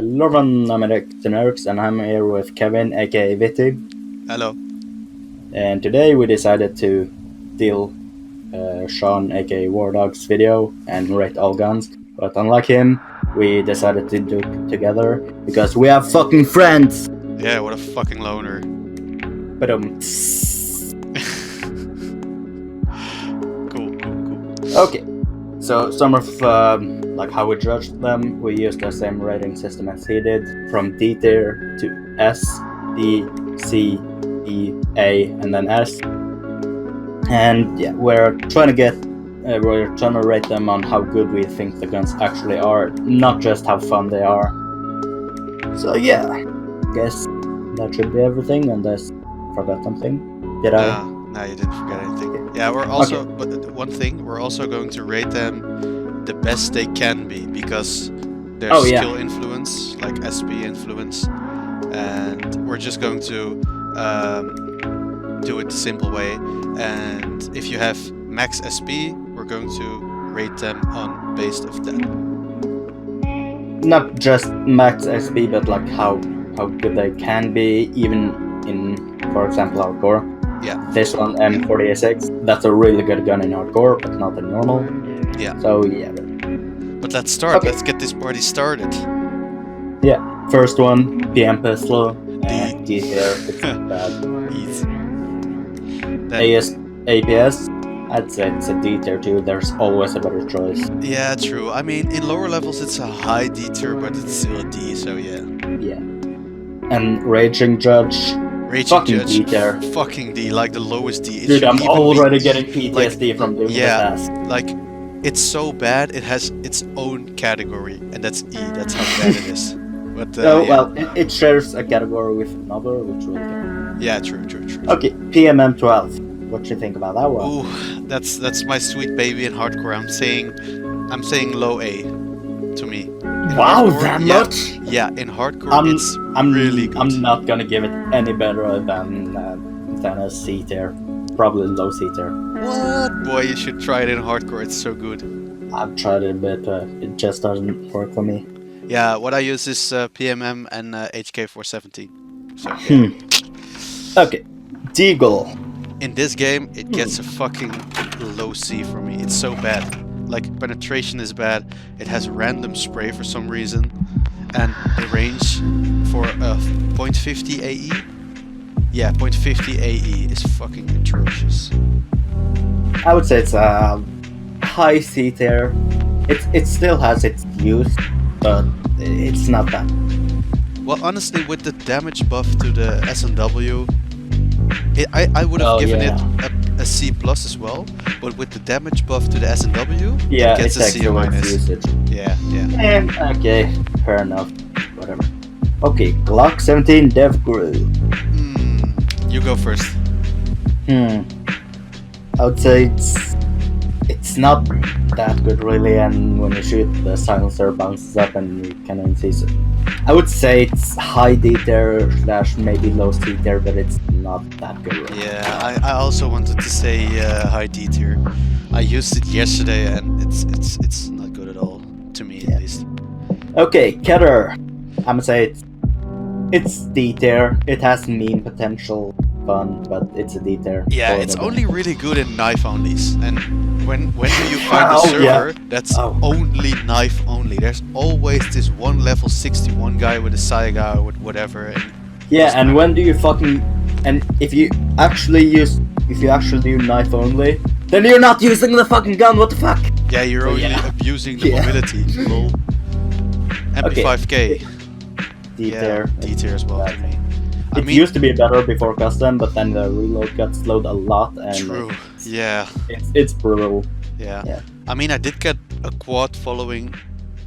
Lauren, I'm DeNeRlX, and I'm here with Kevin, aka Vitty. Hello. And today we decided to steal Sean, aka War Dog's video and rate all guns. But unlike him, we decided to do it together because we have fucking friends! Yeah, what a fucking loner. But Cool. Okay, so some of like how we judged them, we used the same rating system as he did, from D tier to S, D, C, E, A, and then S. And yeah, we're trying to rate them on how good we think the guns actually are, not just how fun they are. So yeah, guess that should be everything, unless I forgot something. Did I? No, you didn't forget anything. Yeah, we're also, but one thing, we're also going to rate them the best they can be, because there's skill influence, like SP influence, and we're just going to do it the simple way. And if you have max SP, we're going to rate them on based of that. Not just max SP, but like how good they can be, even in, for example, hardcore. Yeah. This one, M40A6, that's a really good gun in hardcore, but not in normal. Yeah. So yeah. But let's start. Okay. Let's get this party started. Yeah. First one, PM pistol. D tier. It's bad. Easy. APS. I'd say it's a D tier too. There's always a better choice. Yeah, true. I mean, in lower levels it's a high D tier, but it's still a D. So yeah. Yeah. And Raging Judge. Fucking D tier. Fucking D, like the lowest D. Dude, I'm already getting PTSD from doing the task. Like, it's so bad, it has its own category, and that's E, that's how bad it is. But, well, it shares a category with another, which we'll get. Yeah, true. Okay, PMM12. What do you think about that one? Ooh, that's my sweet baby in hardcore. I'm saying low A, to me. Wow, that much? Yeah, in hardcore it's really good. I'm not gonna give it any better than a C tier. Probably low C tier. What? Boy, you should try it in hardcore, it's so good. I've tried it, but it just doesn't work for me. Yeah, what I use is PMM and HK417. So, yeah. Okay, Deagle. In this game, it gets a fucking low C for me. It's so bad. Like, penetration is bad, it has random spray for some reason, and the range for a .50 AE? Yeah, .50 AE is fucking atrocious. I would say it's a high C tier. It still has its use, but it's not that. Well, honestly, with the damage buff to the SNW, I would have given it a C plus as well, but with the damage buff to the SNW, it gets a C minus. Usage. Yeah. Okay, fair enough. Whatever. Okay, Glock 17 Dev Crew. You go first. I would say it's not that good really, and when you shoot, the silencer bounces up and you can see it. I would say it's high D tier / maybe low C tier, but it's not that good really. Yeah, I also wanted to say high D tier. I used it yesterday and it's not good at all, to me at least. Okay, Keter. I'ma say it's D tier. It has meme potential, fun, but it's a D tier. Yeah, it's only really good in knife onlys, and when do you find a server that's only knife only? There's always this one level 61 guy with a Saiga or whatever. And when do you if you actually do knife only, then you're not using the fucking gun. What the fuck? Yeah, you're only abusing the mobility. Lol. MP5K. D tier. D tier as well. It used to be better before custom, but then the reload got slowed a lot, and true. Yeah. It's brutal. Yeah. I mean, I did get a quad following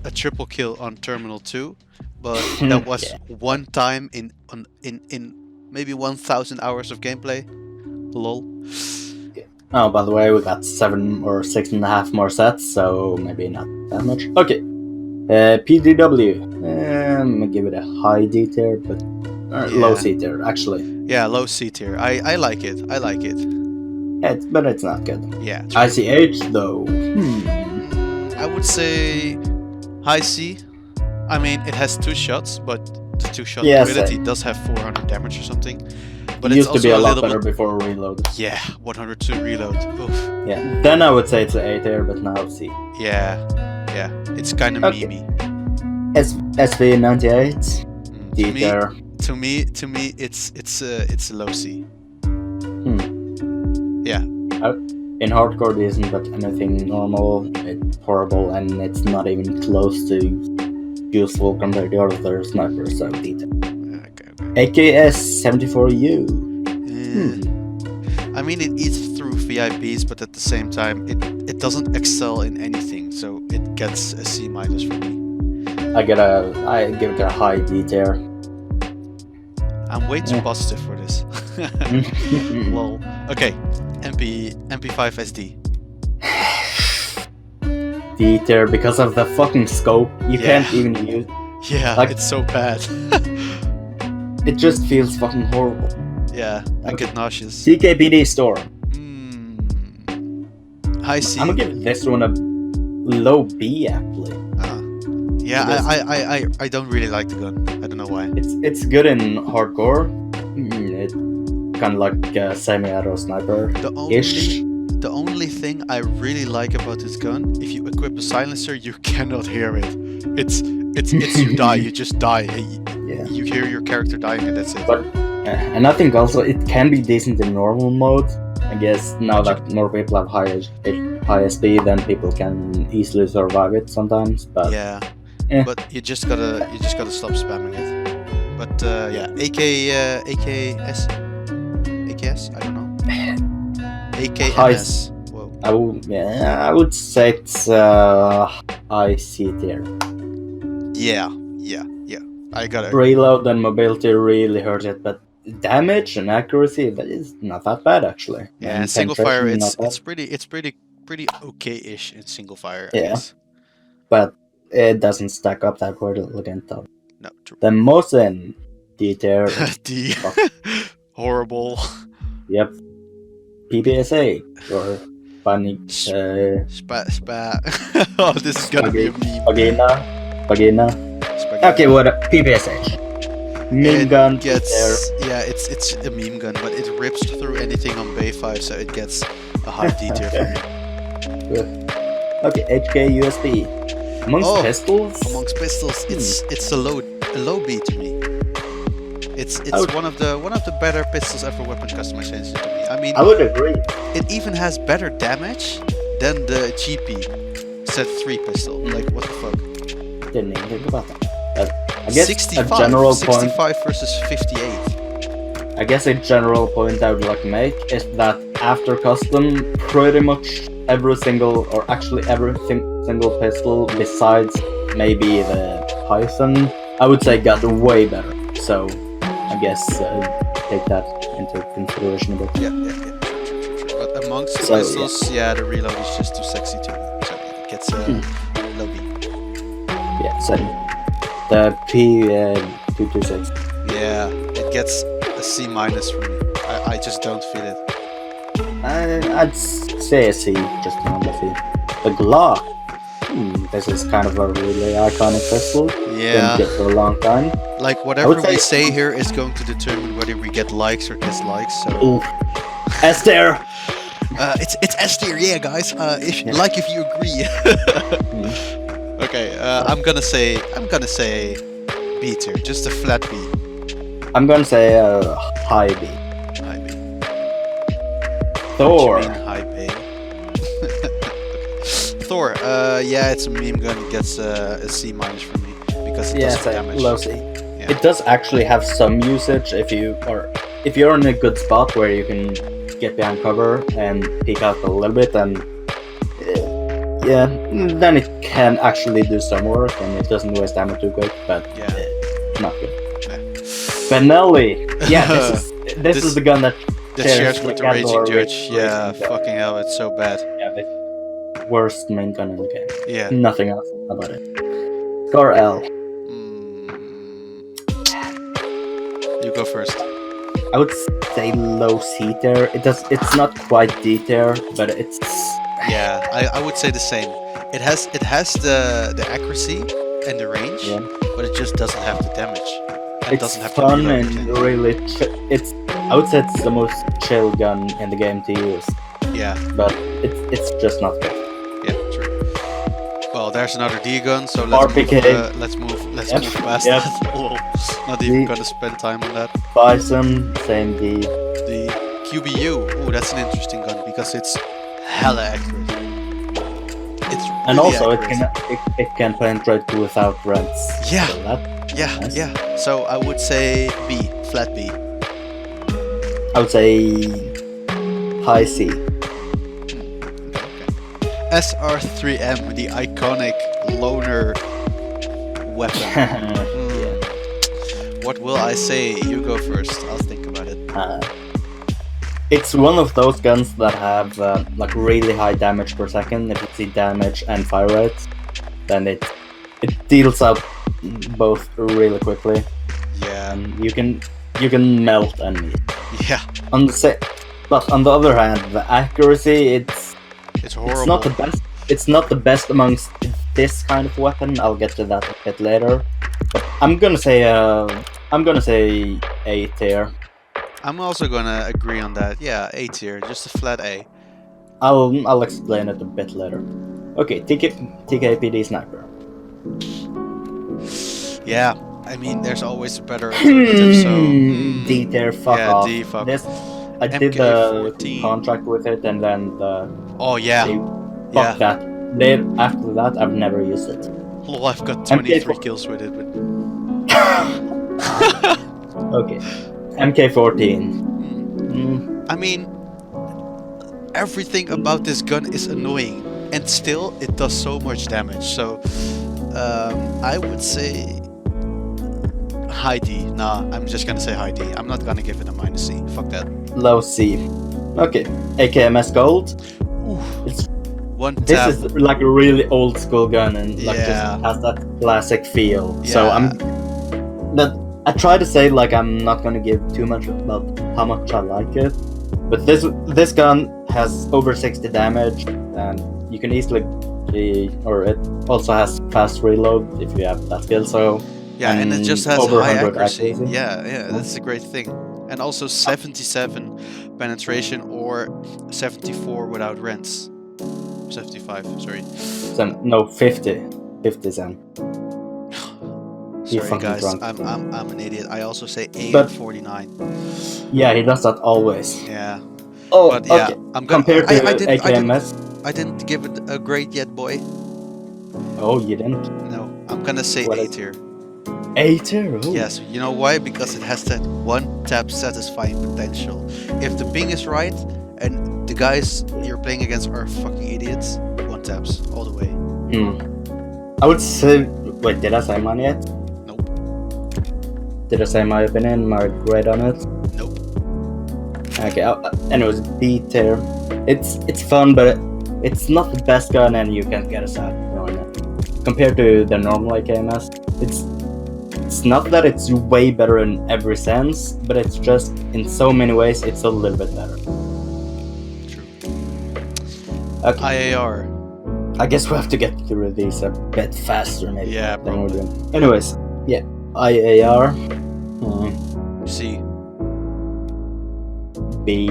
a triple kill on Terminal 2, but that was one time in maybe 1,000 hours of gameplay. Lol. Oh, by the way, we got 7 or 6.5 more sets, so maybe not that much. Okay. PDW. I'm gonna give it a high D tier, but low C tier, actually. Yeah, low C tier. I like it. But it's not good. Yeah. ICH though. I would say high C. I mean, it has 2 shots, but the 2-shot Yeah, ability same. does have 400 damage or something. But It it's used to be also a lot little better bit. before reload. Yeah, 102 reload. Oof. Yeah, then I would say it's an A tier, but now C. Yeah, it's kind of Okay. memey. SV98, D To me, tier. to me, it's a low C. Yeah. In hardcore, it isn't but anything normal. It's horrible, and it's not even close to useful compared to other snipers. So D tier. Okay. AKS 74U. I mean, it eats through VIPs, but at the same time, it doesn't excel in anything, so it gets a C- for me. I give it a high D tier. I'm way too positive for this. Lol. Okay, MP5 SD. D tier because of the fucking scope. You Yeah. can't even use. Yeah, Like- it's so bad. It just feels fucking horrible. Yeah, I get nauseous. TKPD Storm. High C. I'm gonna give this one a low B actually. Yeah, Because- I don't really like the gun. I don't know why. It's good in hardcore. It's kind of like a semi-auto sniper. The only thing I really like about this gun, if you equip a silencer, you cannot hear it. It's you die, you just die. Yeah. You hear your character dying and that's it. But and I think also it can be decent in normal mode. I guess now that more people have higher speed, then people can easily survive it sometimes. But yeah. Eh. But you just gotta stop spamming it. But yeah, AKS, I don't know. AKMS. Whoa. I would say it's high C tier. Yeah. I got it. Reload and mobility really hurt it, but damage and accuracy, that is not that bad actually. Yeah, And single fire, penetration, not it's pretty okay-ish in single fire. I Yeah. guess. but it doesn't stack up that well against them. No, true. The Mosin D tier, D. Horrible. yep. PPSA or funny Spat. Oh, this is gonna be a meme. Pagina. Spaghetti. Okay, what PPSH. Meme It gun gets, there. yeah, it's a meme gun, but it rips through anything on Bay 5, so it gets a high D tier for me. Okay, HK USB. Amongst pistols? Amongst pistols, it's a low B to me. It's one of the better pistols ever weapon customization to me. I mean, I would agree. it even has better damage than the GP Set 3 pistol. Like, what the fuck? Didn't even think about that. But I guess 65, a general point. 65 versus 58. I guess a general point I would like to make is that after custom, pretty much every single pistol besides maybe the Python, I would say got way better. So I guess take that into consideration a bit. Yeah. True. But amongst the So, pistols, the reload is just too sexy to me. So it gets a low B. Yeah, same. The P226. Yeah, it gets a C- for me. I just don't feel it. I'd say a C, just normal C. The Glock. This is kind of a really iconic pistol. Yeah. Been good for a long time. Like, whatever would say- we say here is going to determine whether we get likes or dislikes. So Ooh. S tier. it's S tier, yeah, guys. If you agree. Okay, I'm gonna say B tier, just a flat B. I'm gonna say high B. High B. Thor. What do you mean high B? Thor. Yeah, it's a meme gun. It gets a C- for me because it does same. damage. Low C. Yeah. It does actually have some usage if you're in a good spot where you can get behind cover and peek out a little bit, and then it can actually do some work and it doesn't waste ammo too quick, but not good. Benelli. Yeah, this is the gun that shares with the Raging Candor Judge. Yeah, Raging Judge. fucking hell, it's so bad. Yeah, the worst main gun in the game. Yeah. Nothing else about it. Scar L. You go first. I would say low C tier. It's not quite D tier, but it's Yeah, I would say the same. It has the accuracy, and the range, Yeah. but it just doesn't have the damage. And It's doesn't have fun to be and really. It's. I would say it's the most chill gun in the game to use. Yeah. But it's just not good. Yeah, true. Well, there's another D gun, so let's RPK. move Yep. past Yep. that. Lol. Not even gonna spend time on that. Bison, same D. The QBU. Oh, that's an interesting gun because it's hella accurate. It's really And also accurate. it can penetrate without rents. Yeah. So that, Yeah, nice. yeah. So I would say B, flat B. I would say high C. Okay. SR3M, the iconic loner weapon. What will I say? You go first. I'll think about it. It's one of those guns that have like really high damage per second. If you see damage and fire rate, then it deals out both really quickly. Yeah. And you can melt enemies. Yeah. But on the other hand, the accuracy It's horrible. it's not the best. It's not the best amongst this kind of weapon. I'll get to that a bit later. But I'm gonna say A tier. I'm also gonna agree on that. Yeah, A tier, just a flat A. I'll explain it a bit later. Okay, TKPD sniper. Yeah, I mean, there's always a better alternative. So D tier, fuck yeah, off. D, fuck. I did the MK14. contract with it, and then Oh yeah, fuck that. After that, I've never used it. Lol, I've got 23 MK4. kills with it. But... Okay, MK14. I mean, everything about this gun is annoying, and still it does so much damage. So I would say high D. Nah, I'm just gonna say high D. I'm not gonna give it a minus C. Fuck that. Low C. Okay, AKMS Gold. Oof. It's One This tap. is like a really old school gun and like Yeah. just has that classic feel. So Yeah. I try to say like I'm not gonna give too much about how much I like it, but this gun has over 60 damage and you can easily or it also has fast reload if you have that skill. So Yeah, and it just has over high 100 accuracy. accuracy. Yeah, that's a great thing. And also 77 penetration or 74 without rents. 75, sorry. no 50 Zen. Sorry fucking guys, drunk. I'm an idiot. I also say A But- 49. Yeah, he does that always. Yeah. Oh, But yeah, okay. I'm gonna Compared to I AKMS. didn't give it a grade yet, boy. Oh, you didn't? No, I'm gonna say What A is- tier. A tier. Oh. Yes, you know why? Because it has that one tap satisfying potential. If the ping is right and the guys you're playing against are fucking idiots, one taps all the way. I would say. Wait, did I say mine yet? Nope. Did I say my opinion, my grade on it? Nope. Okay. Anyways, B tier. It's fun, but it's not the best gun, and you can't get a side on it. Compared to the normal AKMS, it's not that it's way better in every sense, but it's just in so many ways it's a little bit better. True. Okay. IAR. I guess we have to get through these a bit faster, maybe. Yeah, than we're probably. doing. Anyways, yeah, IAR, C. B.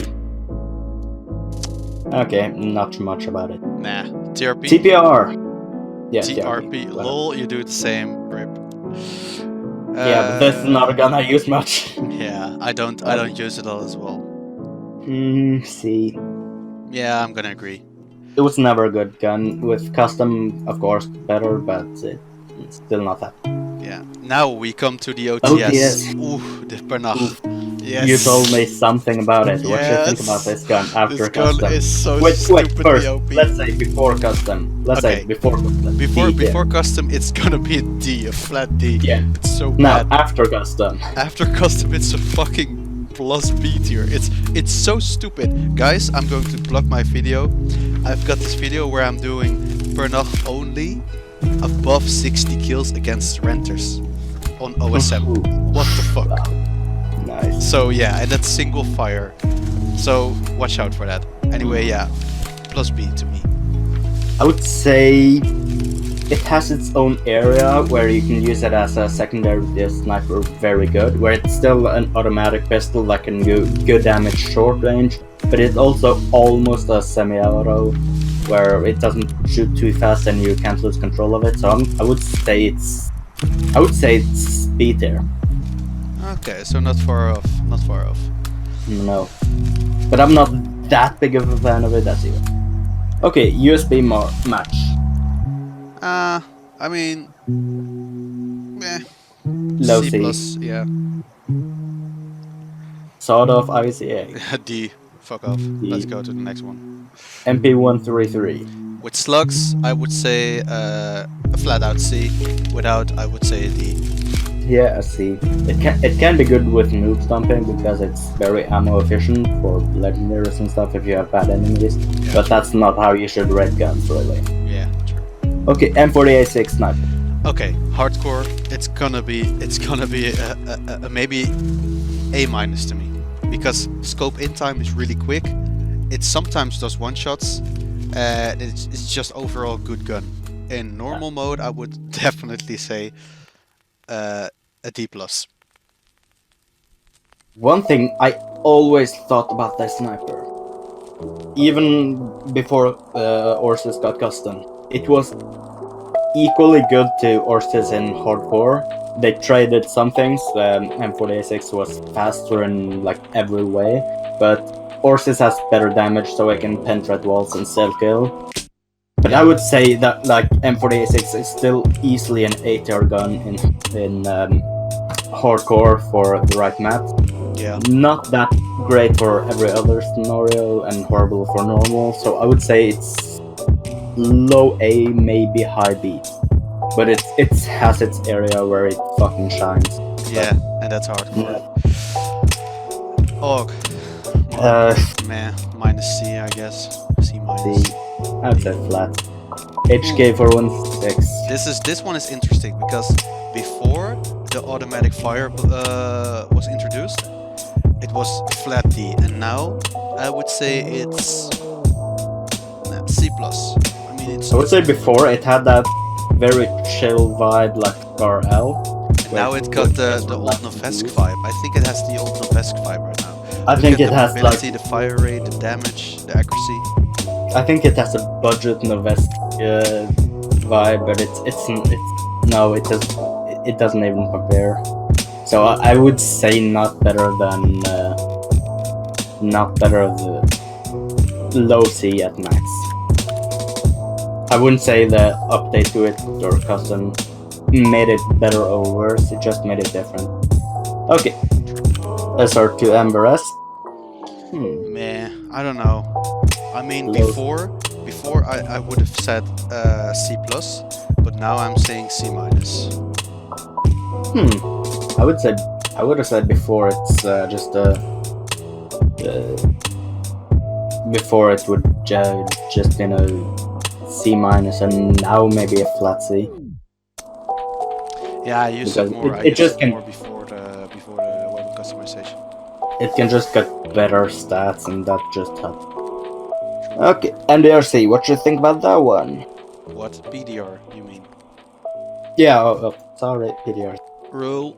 Okay, not too much about it. Nah. TRP. TPR. Yeah, TRP. whatever. Lol, you do the same. Rip. Yeah, but this is not a gun I use much. Yeah, I don't use it all as well. C. Yeah, I'm gonna agree. It was never a good gun. With custom, of course, better, but it's still not that. Yeah. Now we come to the OTS. OTS. Ooh, the Pernach. Yes. You told me something about it. What do you think Yes. about this gun after This custom? gun is so Wait, stupidly first, OP. let's say before custom. Let's Okay. say before custom. D tier. Before custom, it's gonna be a D, a flat D. Yeah. It's so Now, bad. after custom. After custom, it's a fucking plus B tier. It's so stupid. Guys, I'm going to block my video. I've got this video where I'm doing Pernach only above 60 kills against renters on OSM. Ooh. What the fuck? Nice. So yeah, and that's single fire. So watch out for that. Anyway, yeah, plus B to me. I would say it has its own area where you can use it as a secondary sniper very good, where it's still an automatic pistol that can do good damage short range, but it's also almost a semi-auto where it doesn't shoot too fast and you can't lose control of it. So I would say it's B tier. Okay, so not far off. Not far off. No, but I'm not that big of a fan of it as you. Okay, USB match. I mean, Low C C. plus, yeah. Sort of ICA. D. Fuck off. Let's go to the next one. MP133. With slugs, I would say a flat out C. Without, I would say a D. Yeah, a C. It can be good with noob stomping because it's very ammo efficient for legendaries and stuff if you have bad enemies. Yeah. But that's not how you should rate guns, really. Yeah, true. Okay, M40A6 sniper. Okay, hardcore. It's gonna be a maybe A minus to me, because scope in time is really quick. It sometimes does one shots. It's just overall good gun. In normal mode, I would definitely say a D plus. One thing I always thought about this sniper, even before Orsis got custom, it was equally good to Orsis in hardcore. They traded some things. M40A6 was faster in like every way, but Orsis has better damage, so it can penetrate walls and still kill. But I would say that like M40A6 is still easily an A tier gun in hardcore for the right map. Yeah. Not that great for every other scenario and horrible for normal. So I would say it's low A, maybe high B. But it has its area where it fucking shines. Yeah, and that's hard. Og. Meh, minus C, I guess. C minus. C. I'd say flat. HK 416. This one is interesting because before the automatic fire was introduced, it was flat D, and now I would say it's C plus. I mean, I would say before it had that very chill vibe like RL. And now it got the old Novesk vibe. I think it has the old Novesk vibe right now. I think it has like the fire rate, the damage, the accuracy. I think it has a budget Novesk vibe, but it doesn't even compare. So I would say not better than the low C at max. I wouldn't say the update to it or custom made it better or worse. It just made it different. Okay, SR2 Amber S. Meh, I don't know. I mean, before I would have said C plus, but now I'm saying C minus. I would have said before it's just before it would just been a C minus, and now maybe a flat C. Yeah, you said more. It just can more before the weapon customization. It can just get better stats, and that just helps. Okay, NDRC, what you think about that one? What? PDR, you mean? Yeah, sorry, PDR. Rule.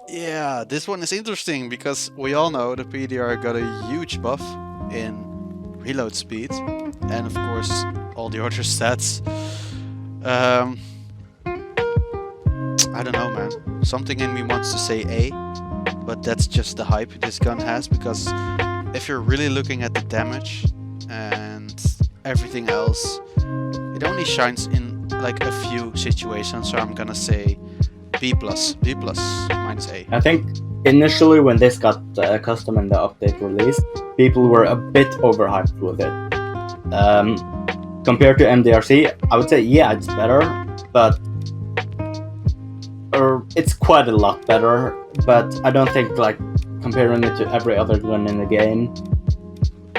Yeah, this one is interesting because we all know the PDR got a huge buff in reload speed, and of course all the other stats. I don't know, man. Something in me wants to say A, but that's just the hype this gun has, because if you're really looking at the damage and everything else, it only shines in like a few situations, so I'm gonna say B plus minus A. I think initially when this got custom and the update released, people were a bit overhyped with it. Compared to MDRC, I would say yeah, it's better, but it's quite a lot better. But I don't think like comparing it to every other gun in the game,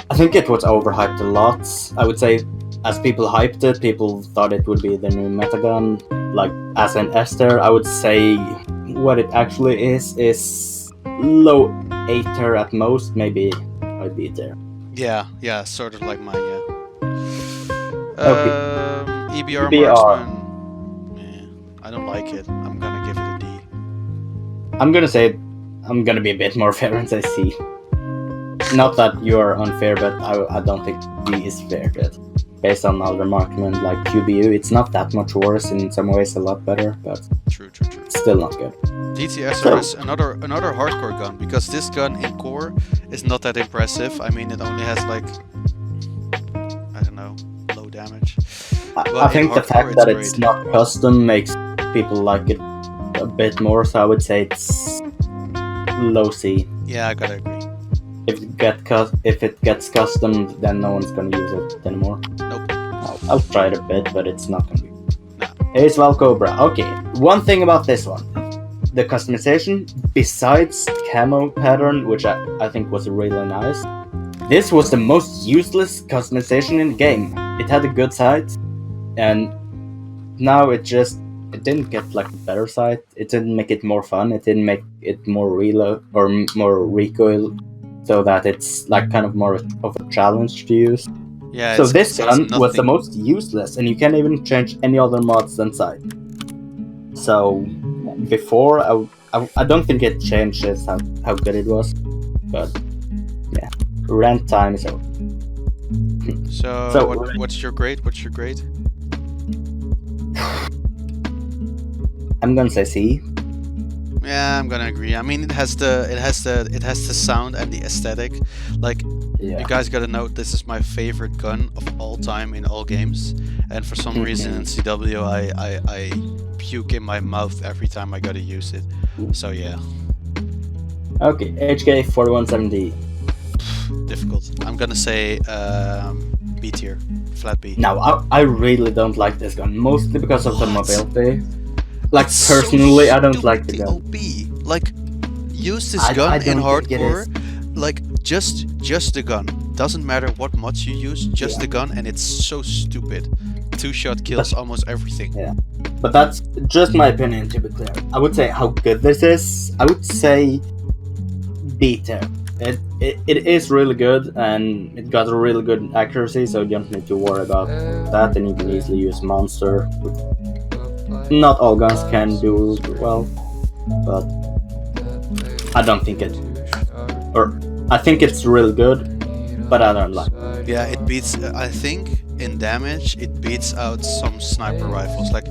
I think it was overhyped a lot. I would say as people hyped it, people thought it would be the new meta gun, like as an Esther. I would say what it actually is low A tier at most, maybe a B tier. Yeah, sort of like mine, yeah. Okay. EBR marksman. I don't like it. I'm gonna give it a D. I'm gonna be a bit more fair and say C. Not that you are unfair, but I don't think D is fair yet. Based on other marksmen like QBU, it's not that much worse. In some ways, a lot better, but True. it's still not good. DTSR is another hardcore gun, because this gun in core is not that impressive. I mean, it only has like, I don't know, low damage. I think the fact that it's not custom makes people like it a bit more, so I would say it's low C. Yeah, I gotta agree. If it gets custom, then no one's gonna use it anymore. Nope. I'll try it a bit, but it's not gonna be. No. Ace Val Cobra. Okay, one thing about this one. The customization, besides camo pattern, which I think was really nice, this was the most useless customization in the game. It had a good sight, and now it didn't get like a better sight. It didn't make it more fun. It didn't make it more reload or more recoil, so that it's like kind of more of a challenge to use. Yeah. So this gun was the most useless, and you can't even change any other mods than sight. So before, I don't think it changes how good it was, but yeah, rant time is over. So what's your grade? I'm gonna say C. Yeah, I'm gonna agree. I mean, it has the sound and the aesthetic. Like, you guys gotta know, this is my favorite gun of all time in all games, and for some reason in CW I puke in my mouth every time I gotta use it. So yeah. Okay, HK 4170. Difficult. I'm gonna say B tier, flat B. Now I really don't like this gun, mostly because of the mobility. Like, It's personally, so I don't like the gun. OP. Like, use this gun in hardcore. Like, just the gun. Doesn't matter what mods you use, just the gun, and it's so stupid. 2-shot kills almost everything. Yeah, but that's just my opinion, to be clear. I would say how good this is. I would say B tier. It is really good, and it got a really good accuracy, so you don't need to worry about that, and you can easily use monster. Not all guns can do well, but I don't think it. Or I think it's really good, but I don't like it. Yeah, it beats. I think in damage, it beats out some sniper rifles. Like,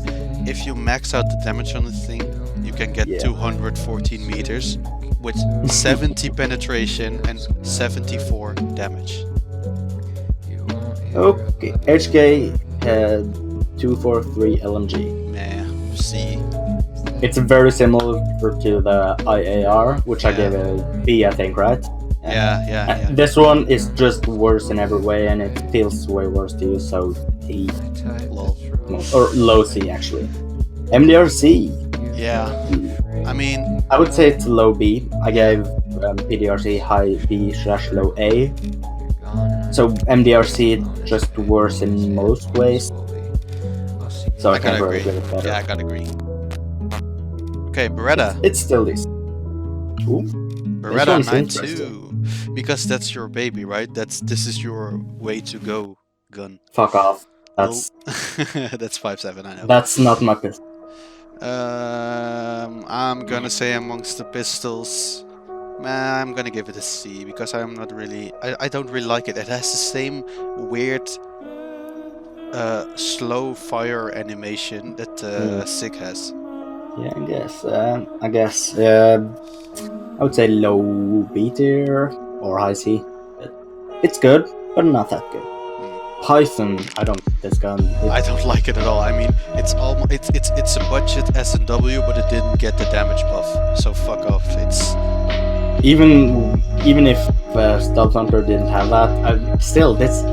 if you max out the damage on the thing, you can get 214 meters with 70 penetration and 74 damage. Okay, HK had 243 LMG. Nah, C. It's very similar to the IAR, which I gave a B, I think, right? Yeah. This one is just worse in every way, and it feels way worse to use, so D. Lol. Or low C, actually. MDRC. Yeah. I mean, I would say it's low B. I gave PDRC high B/low A. So MDRC just worse in most ways. So I can't really give it better. Yeah, I gotta agree. Okay, Beretta. It's still this. Ooh. Beretta 9.2. Because that's your baby, right? This is your way to go gun. Fuck off. That's that's 5.7, I know. That's not my pistol. I'm gonna say amongst the pistols, I'm gonna give it a C, because I'm not really, I don't really like it. It has the same weird slow fire animation that SIG has. Yeah, I guess. I would say low B tier or high C. It's good, but not that good. Python, I don't like this gun. I don't like it at all. I mean, it's almost it's a budget S&W, but it didn't get the damage buff. So fuck off. It's even if Stealth Hunter didn't have that, still this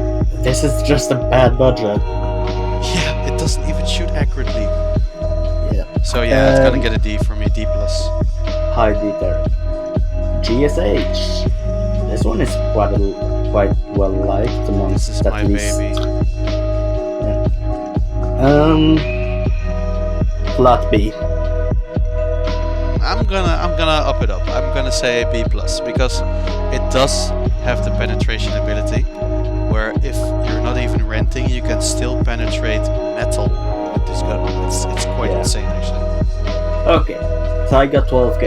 is just a bad budget. Yeah, it doesn't even shoot accurately. Yeah. So yeah, it's gonna get a D for me, D+. High D there. GSH. This one is quite well liked amongst this is my baby. Flat B. I'm gonna up it up. I'm gonna say B+, because it does have the penetration ability, where if you're not even renting, you can still penetrate metal with this gun. It's quite insane actually. Okay, Saiga 12k.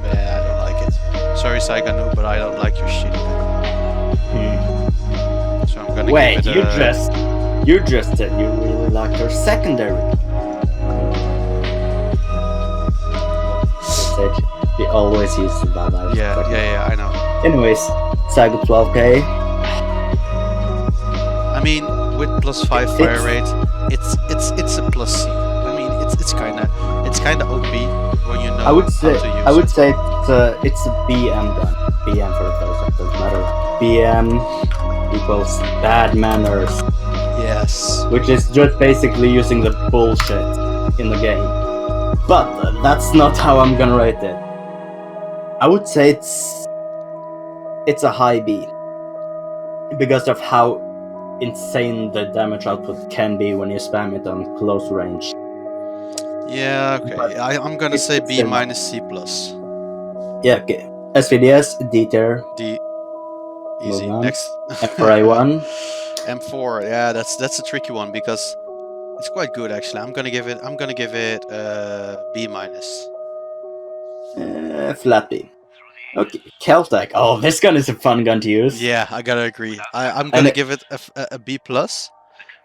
Man, I don't like it. Sorry, Saiga noob, but I don't like your shitty gun. So I'm gonna Wait, give it you just said you really liked your secondary. He always uses that. Yeah, I know. Anyways, Saiga 12k. I mean, with +5 fire rate, it's a plus C. I mean, it's kinda OP when you know I would say how to use it. it's a BM gun. BM for those that doesn't matter. BM equals bad manners. Yes. Which is just basically using the bullshit in the game. But that's not how I'm gonna rate it. I would say it's a high B because of how insane the damage output can be when you spam it on close range. Yeah, okay. I'm gonna say B minus C plus. Yeah, okay. SVDS, D tier. D. Easy. Next. M4A1. M4. Yeah, that's a tricky one because it's quite good actually. I'm gonna give it B minus. Flat B. Okay, Keltec. Oh, this gun is a fun gun to use. Yeah, I gotta agree. I'm gonna give it a B plus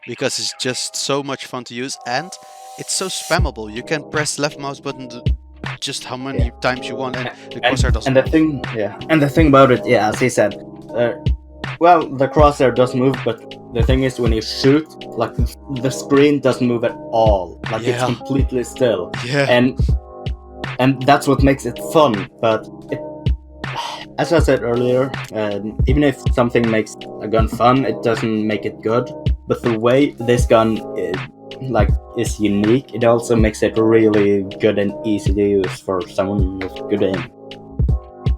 because it's just so much fun to use and it's so spammable. You can press left mouse button just how many times you want, and the crosshair doesn't. And the thing about it, as he said, well, the crosshair does move, but the thing is, when you shoot, like the screen doesn't move at all. Like it's completely still. Yeah. And that's what makes it fun. But as I said earlier, even if something makes a gun fun, it doesn't make it good. But the way this gun is unique, it also makes it really good and easy to use for someone with good aim.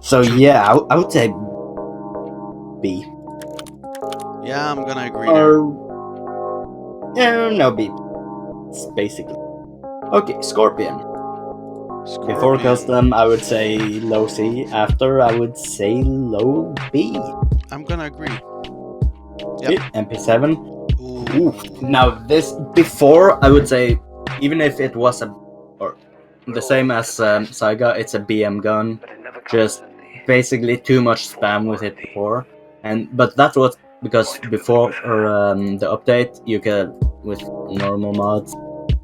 So yeah, I would say B. Yeah, I'm gonna agree No, B. It's basically. Okay, Scorpion. Before custom, I would say low C. After, I would say low B. I'm gonna agree. Yep. MP7. Ooh. Now this, before, I would say, even if it was the same as Saiga, it's a BM gun. Just basically too much spam with it before. But that's what, because before the update, you can, with normal mods,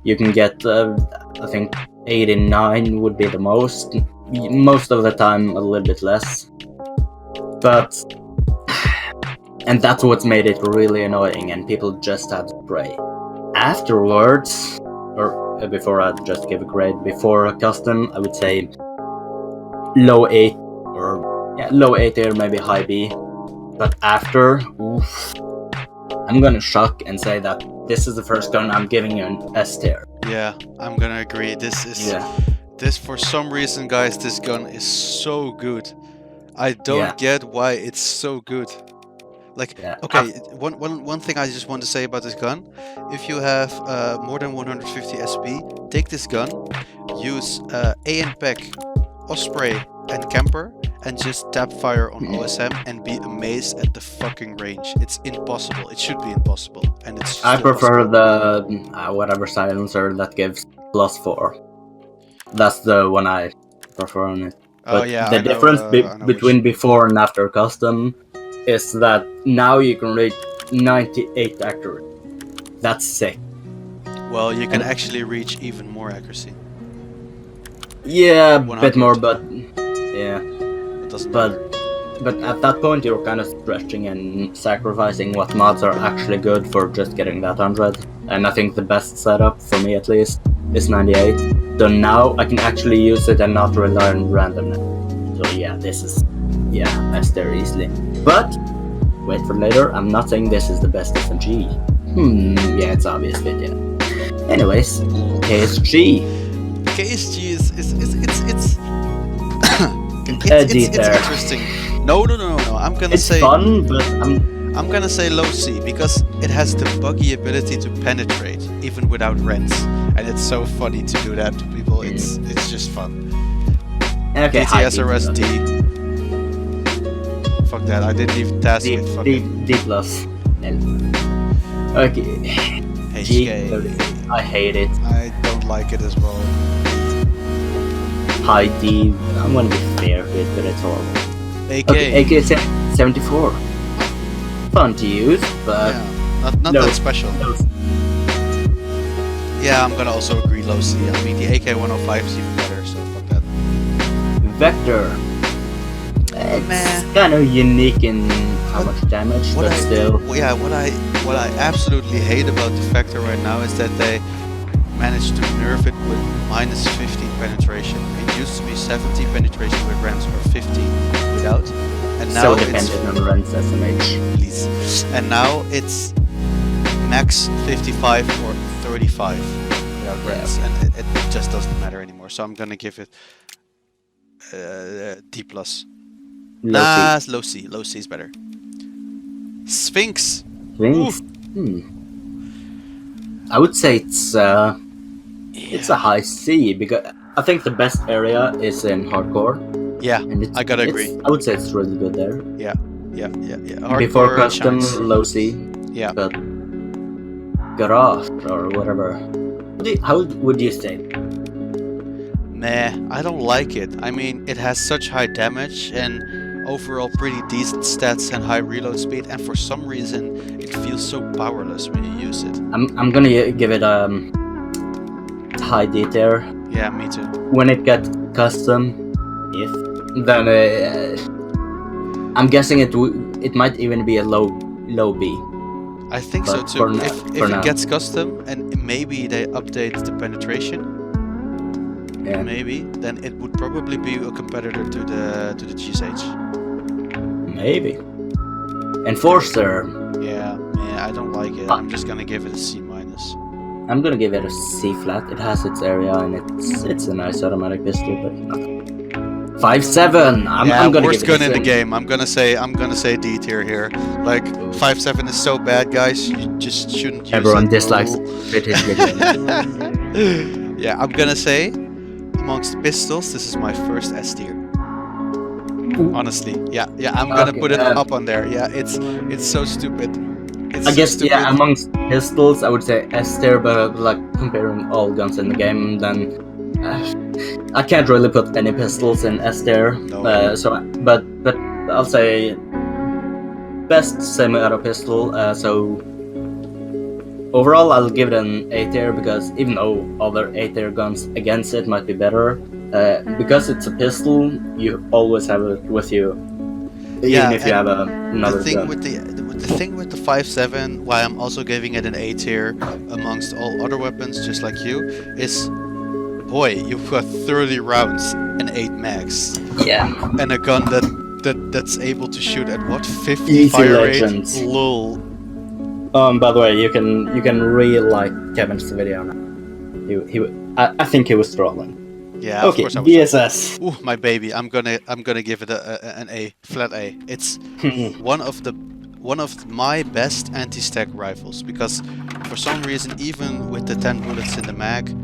you can get, I think, 89 would be the most. Most of the time, a little bit less. And that's what's made it really annoying, and people just had to pray. Afterwards, or before I just give a grade, before a custom, I would say low 8, low 8 or maybe high B. But after, oof, I'm gonna shock and say that this is the first gun I'm giving you an S tier. Yeah, I'm gonna agree. This for some reason, guys, this gun is so good. I don't get why it's so good. Okay, one thing I just want to say about this gun: if you have more than 150 SP, take this gun, use ANPEC, Osprey, and Camper, and just tap fire on OSM and be amazed at the fucking range. It's impossible. It should be impossible, and it's. I prefer the whatever silencer that gives +4. That's the one I prefer on it. But the difference between before and after custom is that now you can reach 98 accurate. That's sick. Well, you can actually reach even more accuracy. Yeah, a bit more, but yeah. It doesn't matter. But at that point, you're kind of stretching and sacrificing what mods are actually good for just getting that 100. And I think the best setup, for me at least, is 98. So now I can actually use it and not rely on randomness. So yeah, this is, S tier easily. But, wait for later, I'm not saying this is the best SMG. Yeah, it's obvious, but yeah. Anyways, KSG. KSG it's interesting. No. I'm gonna say. It's fun, but I'm gonna say low C because it has the buggy ability to penetrate even without rents, and it's so funny to do that to people. It's just fun. Okay. PTSRS D. Fuck that. I didn't even task it. D plus. Okay. G30. I hate it. I don't like it as well. High D. I'm gonna be fair with, but it's horrible. AK. Okay, AK 74. Fun to use, but yeah, not that special. Yeah, I'm gonna also agree low C. I mean, the AK-105 is even better, so fuck that. Vector. It's kind of unique in how much damage, but still. Yeah, what I absolutely hate about the Vector right now is that they managed to nerf it with minus 15 penetration. It used to be 70 penetration with Rams or 15 without. And now so dependent on Rams SMH. Please. And now it's max 55 or 35 without Rams, and it just doesn't matter anymore. So I'm gonna give it D+. Low C. Low C is better. Sphinx. I would say it's a high C because I think the best area is in hardcore. Yeah, I gotta agree. I would say it's really good there. Yeah. Hardcore, before custom, low C. Yeah. But garage or whatever. How would you say? Meh, I don't like it. I mean, it has such high damage and overall pretty decent stats and high reload speed, and for some reason it feels so powerless when you use it. I'm gonna give it high D tier. Yeah, me too. When it gets custom, then I'm guessing it might even be a low B. I think so too. If it gets custom and maybe they update the penetration, maybe then it would probably be a competitor to the GSH. Maybe. Enforcer. Yeah, I don't like it. I'm just gonna give it a C-. I'm gonna give it a C flat. It has its area and it's a nice automatic pistol, but nothing. 5.7. I'm gonna worst give it gun in the game. I'm gonna say D tier here. Like 5.7 is so bad, guys. You just shouldn't use it. Everyone dislikes it. Yeah, I'm gonna say amongst pistols, this is my first S tier. Honestly, yeah. I'm gonna put it up on there. Yeah, it's so stupid. I guess amongst pistols, I would say S tier, but like comparing all guns in the game, then I can't really put any pistols in S tier. No. But I'll say best semi-auto pistol. So overall, I'll give it an A tier because even though other A tier guns against it might be better, because it's a pistol, you always have it with you. Even if you have another gun. The thing with the 5.7, why I'm also giving it an A tier amongst all other weapons, just like you, is, boy, you've got 30 rounds and 8 mags. Yeah. And a gun that's able to shoot at what, 50 Easy fire legends. rate? Lol. By the way, you can really like Kevin's video now. I think he was trolling. Yeah. Okay. Of course I was. VSS. Ooh, my baby. I'm gonna give it an A, flat A. It's one of my best anti-stack rifles because for some reason, even with the 10 bullets in the mag,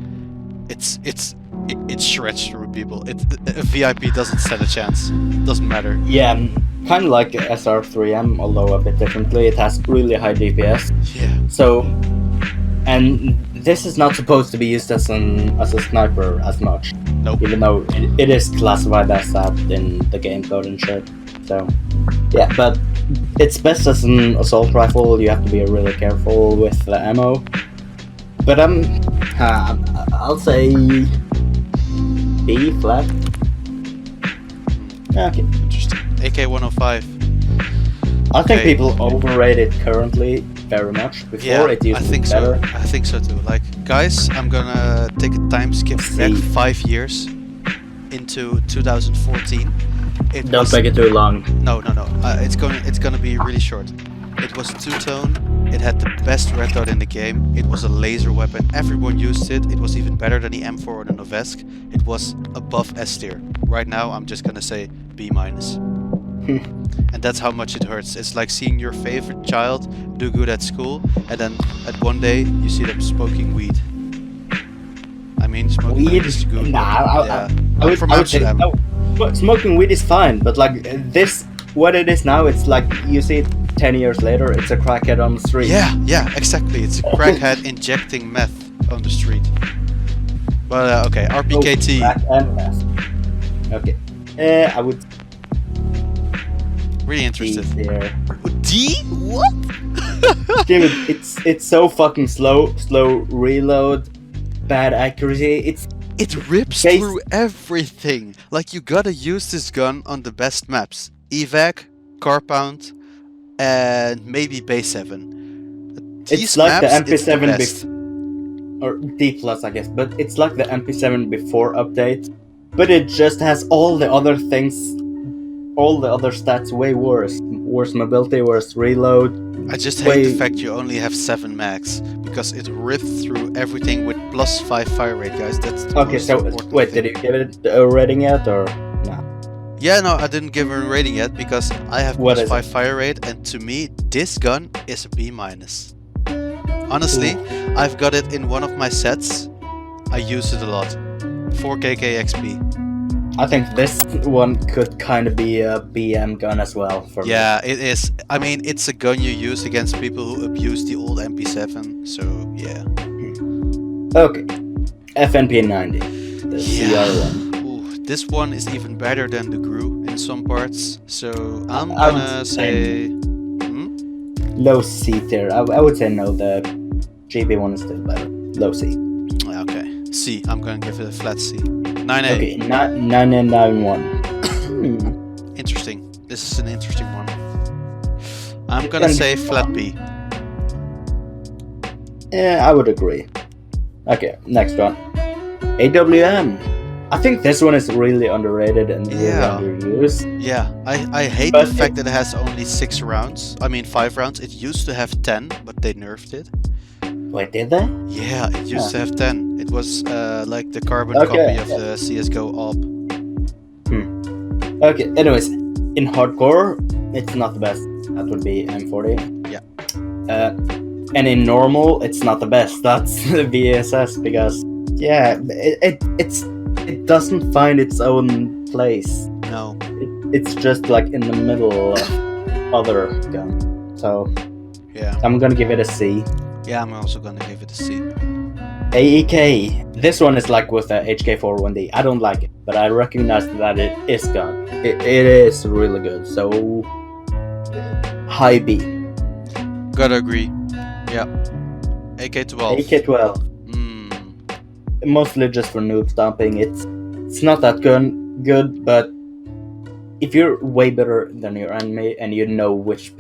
it shreds through people. A VIP doesn't stand a chance. Doesn't matter. Yeah, kind of like SR3M, although a bit differently. It has really high DPS. Yeah. So, and this is not supposed to be used as a sniper as much. Nope. Even though it is classified as that in the game code and shit. So, yeah, but it's best as an assault rifle. You have to be really careful with the ammo. But I'll say B flat. Okay. Interesting. AK-105. I think people overrate it currently very much. Before it used to be better. I think so too. Like, guys, I'm gonna take a time skip back 5 years into 2014. Don't make it too long. No. It's gonna be really short. It was two-tone. It had the best red dot in the game. It was a laser weapon. Everyone used it. It was even better than the M4 or the Novesk. It was above S tier. Right now, I'm just gonna say B-. And that's how much it hurts. It's like seeing your favorite child do good at school, and then at one day you see them smoking weed. I mean, smoking weed is good. Nah, I would say no. Smoking weed is fine, but like this, what it is now, it's like you see 10 years later, it's a crackhead on the street. Yeah, exactly. It's a crackhead injecting meth on the street. But okay, RPKT. Crack and meth. Okay. I would. Really interested. D? What? Dude, it's so fucking slow reload, bad accuracy. It rips through everything. Like, you gotta use this gun on the best maps: Evac, Carpound, and maybe Bay 7. It's like the MP7 or D+, I guess, but it's like the MP7 before update, but it just has all the other things, all the other stats way worse. Worse mobility, worse reload. I just hate the fact you only have 7 max, because it rips through everything with +5 fire rate, guys. That's the okay, so wait, did you give it a rating yet, or no? Yeah, no, I didn't give it a rating yet, because I have +5 fire rate, and to me, this gun is a B-. Honestly, I've got it in one of my sets. I use it a lot. 4KK XP. I think this one could kind of be a BM gun as well for me. It is. I mean, it's a gun you use against people who abuse the old MP7, so yeah. Okay, FNP90, the CR1. Ooh, this one is even better than the GRU in some parts, so I'm gonna say... Low C tier. I would say no, the GB one is still better. Low C. Okay, C. I'm gonna give it a flat C. 9A. Okay, 991. Interesting. This is an interesting one. I'm gonna say flat B. Yeah, I would agree. Okay, next one. AWM. I think this one is really underrated and really underused. Yeah, I hate the fact that it has only 6 rounds. I mean 5 rounds. It used to have 10, but they nerfed it. Wait, did they? Yeah, it used to have 10. It was like the carbon copy of the CSGO AWP. Okay, anyways, in hardcore, it's not the best. That would be M40. Yeah. And in normal, it's not the best. That's the VSS because, yeah, it doesn't find its own place. No. It's just like in the middle of other gun. So, yeah, I'm gonna give it a C. Yeah, I'm also gonna give it a C. AEK. This one is like with the HK41D. I don't like it, but I recognize that it is good. It is really good. So, high B. Gotta agree. Yeah. AK-12. AK-12. Mostly just for noob stomping. It's not that good, but if you're way better than your enemy and you know which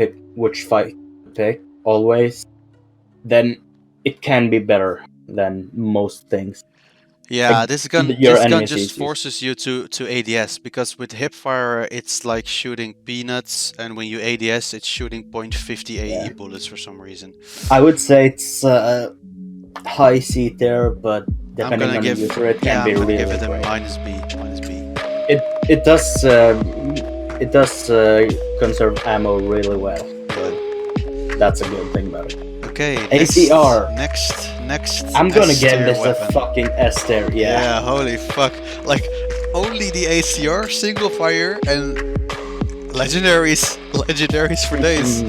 fight to pick always, then it can be better than most things. Yeah, like, this gun just forces you to ADS, because with hipfire it's like shooting peanuts, and when you ADS it's shooting .50 AE bullets for some reason. I would say it's high C there, but depending on the user, it can be really give it a great. minus B. It does conserve ammo really well. That's a good thing about it. Okay, ACR. Next. I'm gonna give this weapon. a fucking S tier. Yeah, holy fuck! Like, only the ACR single fire and legendaries for days.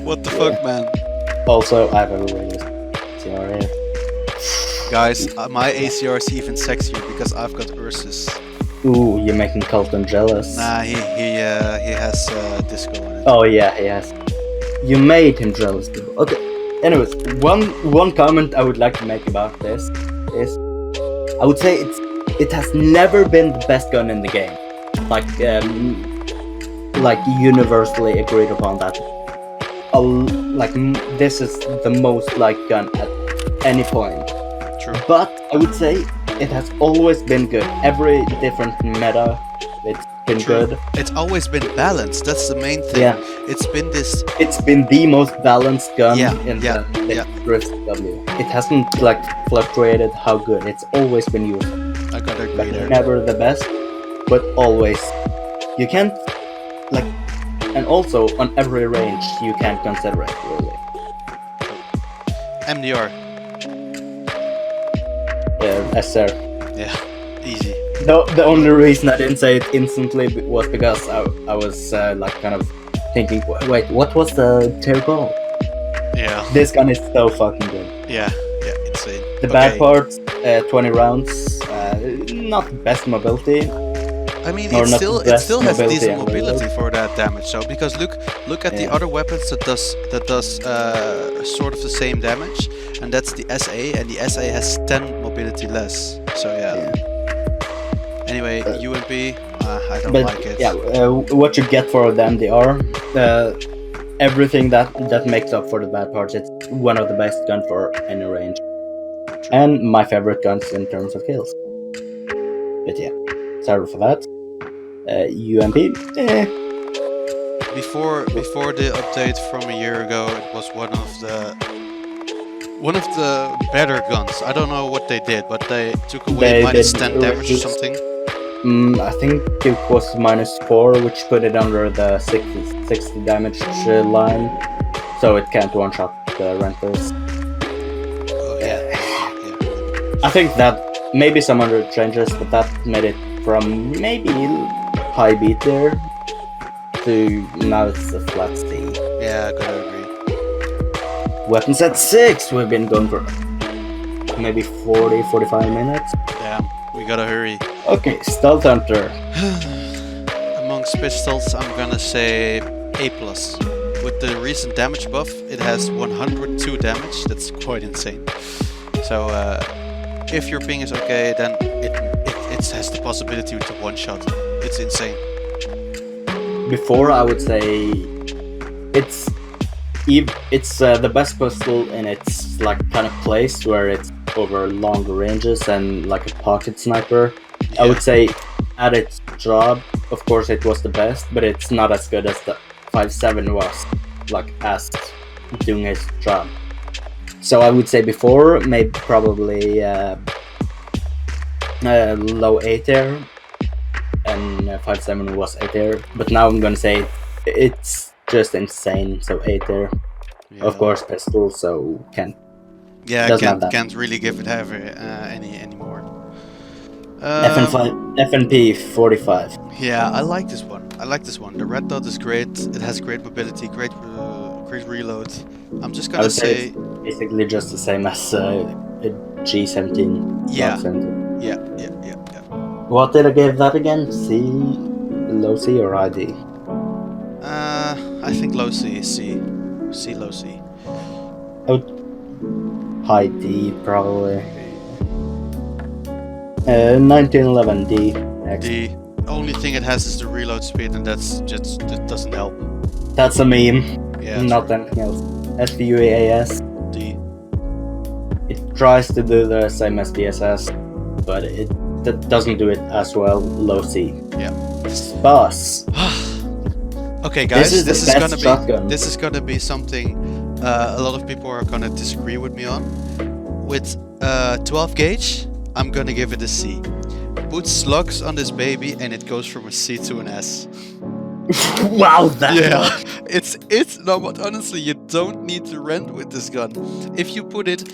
What the fuck, man? Also, I have a really ACR here. Guys, my ACR is even sexier because I've got Ursus. Ooh, you're making Colton jealous. Nah, he has disco in it. Oh yeah, he has. You made him jealous too. Okay. Anyways, one comment I would like to make about this is, I would say it has never been the best gun in the game. Like universally agreed upon that. This is the most liked gun at any point. True. But I would say it has always been good. Every different meta, it's been good. It's always been balanced. That's the main thing. Yeah. It's been the most balanced gun in the Drift W. It hasn't fluctuated how good. It's always been used. I gotta agree there. Never the best, but always. You can't and also on every range you can't consider it really. MDR. SR. Yeah, easy. The only reason I didn't say it instantly was because I was kind of thinking, wait, what was the tier goal? Yeah. This gun is so fucking good. Yeah, insane. The bad parts, 20 rounds, not the best mobility. I mean, it still has decent mobility for that damage. So because look at the other weapons that does sort of the same damage, and that's the SA, and the SA has 10 mobility less. So yeah. Anyway, UMP, I don't like it. Yeah, what you get for the MDR, everything that makes up for the bad parts. It's one of the best guns for any range, and my favorite guns in terms of kills. But yeah, sorry for that. UMP. Before the update from a year ago, it was one of the better guns. I don't know what they did, but they took away minus 10 damage or something. I think it was -4, which put it under the 60 damage line, so it can't one-shot the renters. Oh, yeah. I think that maybe some other changes, but that made it from maybe high B tier to now it's a flat C. Yeah, I gotta agree. Weapons at 6, we've been going for maybe 40-45 minutes. Damn, we gotta hurry. Okay, Stealth Hunter. Amongst pistols, I'm gonna say A+. With the recent damage buff, it has 102 damage. That's quite insane. So if your ping is okay, then it has the possibility to one-shot. It's insane. Before, I would say it's the best pistol in its like kind of place where it's over longer ranges and like a pocket sniper. Yeah. I would say at its job, of course, it was the best, but it's not as good as the 5.7 was, like as doing its job. So I would say before, maybe probably low A tier, and 5.7 was A tier. But now I'm gonna say it's just insane. So A tier, of course, pistol. So can't really give it anymore. FNP 45. Yeah, I like this one. The red dot is great. It has great mobility, great reload. I'm just gonna say it's basically just the same as a G17. Yeah. What did I give that again? C, low C or high D? I think low C. C, low C. High D probably. 1911 D. The only thing it has is the reload speed, and that doesn't help. That's a meme. Yeah. Not anything else. SVUAS. D. It tries to do the same as DSS, but it doesn't do it as well. Low C. Yeah. Boss. Okay, guys, this is gonna be something a lot of people are gonna disagree with me on. With 12 gauge, I'm gonna give it a C. Put slugs on this baby, and it goes from a C to an S. Wow, that's it's no, but honestly, you don't need to rent with this gun. If you put it